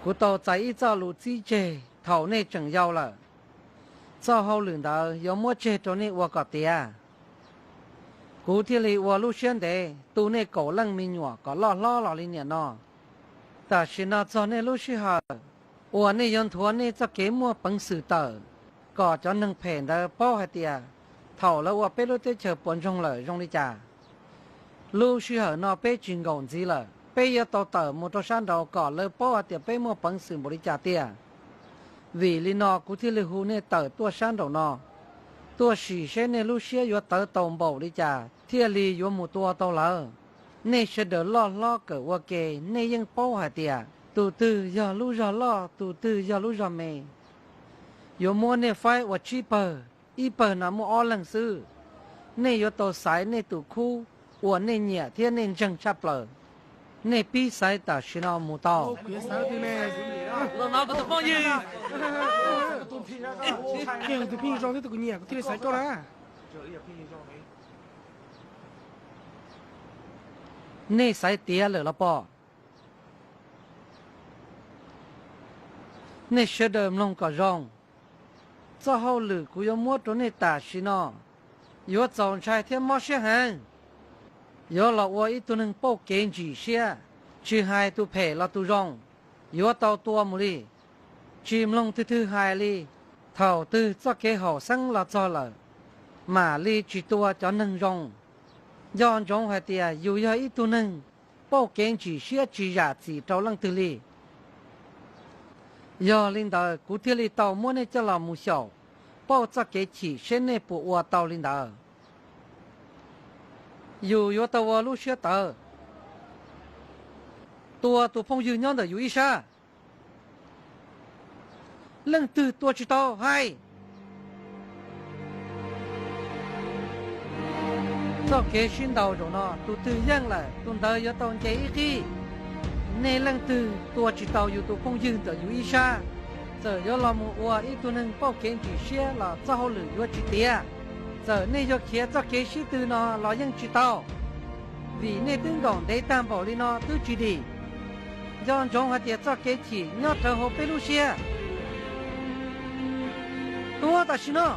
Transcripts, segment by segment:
กูต่อใจอีเจ้าลูจีเจเท่าในจังยาวละเจ้าเฮาลืมดาวยอมมัวเจตัวนี้วัวกอเตียกูที่ลีวัวลูเชียนเดตูในเก่าลังมีหนัวก็ล่อล่อลิเนี่ยนอแต่ชินาจอในลูชิฮาวัวในยนทัวนี่จะเก็บมัวปังสื่อเตอก็จะนึ่งแผ่นเดอป้อให้เตียเท่าแล้วว่าเปรู้เตเจอปนจงเลยจงลิจ่าลูชิฮานอเปจิงกงจีเลยเปยต่อเตอมุตชันดาวก่อนเลยป้อเตียเปมัวปังสื่อบริจาเตียvì lý nọ cụ thi lì hù nè tờ tua sáng đầu nọ tua xì xe nè lu xe yo tờ tông bầu đi chả thi lì yo một tua tàu lỡ nè sẽ đỡ lo cỡ qua kề nè yên bao hạt tiệt từ từ giờ lu giờ lo từ từ giờ lu giờ mè yo mua nè phảiว่า cheaper อีเปิลน่ะมัวอ้อหลังซื้อนายอยู่ตัวสายนายตัวคู่ว่าเนยเนี่ยที่นายจังชับเลยนายปีสายตาชินามูตอ老哪个都放心。这个平常的这个年，这个啥叫啦？นายสายเตี้ยเลยละป่อนายเสด็จลงก็ร้องเจ้าเฮาหรือกูยังมัวตัวในตาชินออยู่จองชายเทียมมอเสียหันอยู่หลอกว่าอีตัวหนึ่งโป๊กเกณฑ์จีเสียชื่อหายตัวแผ่ละตัวร้องอยู่เตาตัวมุลีชิมลงทื่อๆหายลีเท่าตื้อจะเกหอสังละจอเลยมาลีจีตัวจะหนึ่งร้องย้อนจงหายเตียอยู่ยาอีตัวหนึ่งโป๊กเกณฑ์จีเสียจียาจีเจ้าลังตือลียอ领导古天里到莫内这老母小报这给起现内部我到领导有到我路学到多碰有娘的有一啥冷tử多知道嗨这给寻到着呢都这样了都到要到这一个ในลังตือตัวจิตเตาอยู่ตัวคงยืนแต่อยู่อีชาเจอยอลมูวัวอีตัวหนึ่งเป้าเกณฑ์จีเชียเราเจ้าหรือยัวจิตเตียเจอในยกเขียเจ้าเกชีตือนอเรายังจิตเตาvìในตึงกองได้ตามบอกลีนอตื้อจีดีย้อนจงหัดเดียเจ้าเกจียอดเธอหัวเปรูเชียตัวตัดชินอ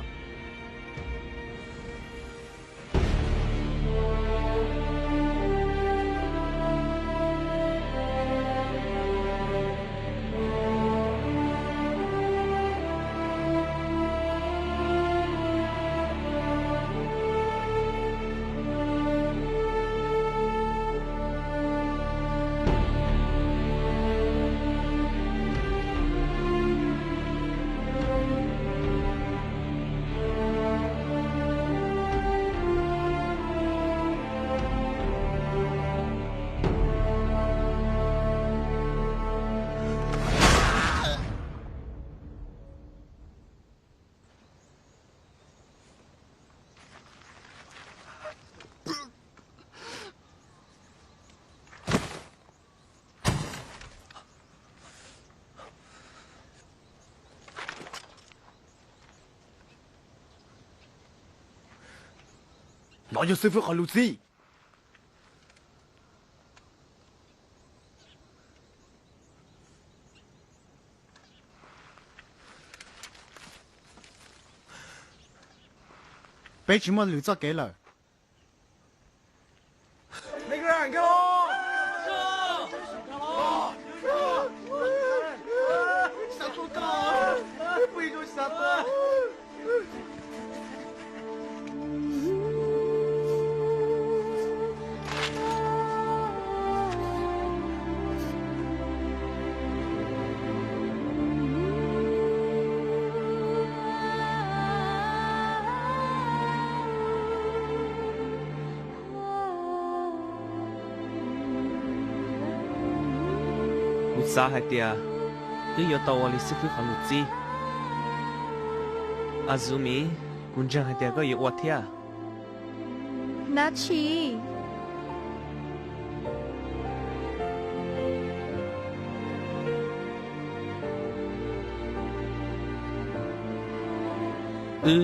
老有师傅和路子。俾全部留咗幾耐？每个人看喽！杀多高？不一定杀多。啥海的啊？都要到我的师傅和路子。阿祖米，工匠海的个有我听。拿起。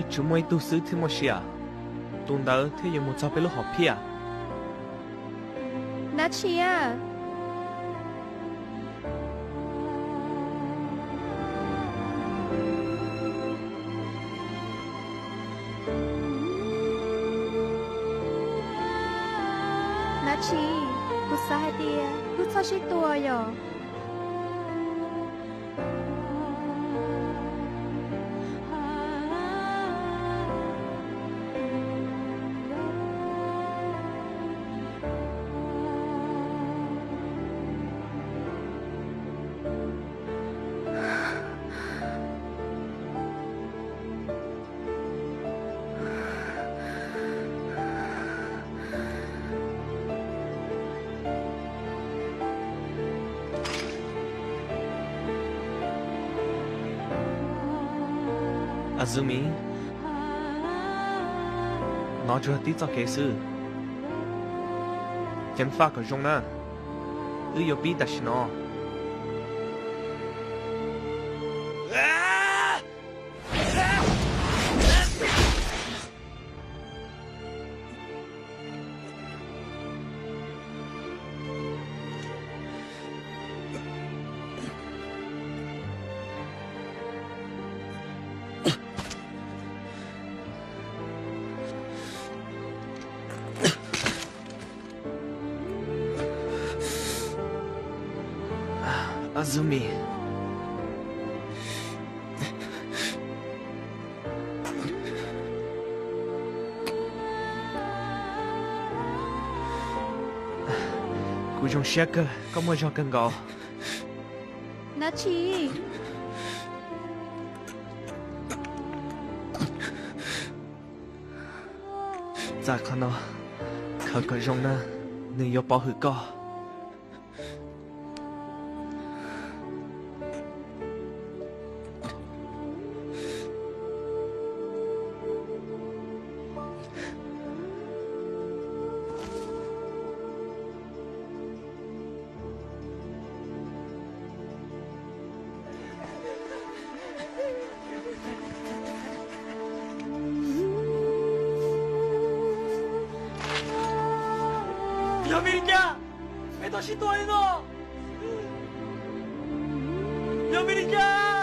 就没读书听么些啊？懂得听有么找别了好屁啊？拿起呀！ ชีกุศลเดียกุศลชิตัวหยอ阿祖米，我就啲做嘅事，人发个中呢，有比得是喏。阿祖米，古种些个，咁我就更高。 นาชี 咋可能？เขา个种呢，你要保护个。 亚美利加，没到西多人哦。亚美利加。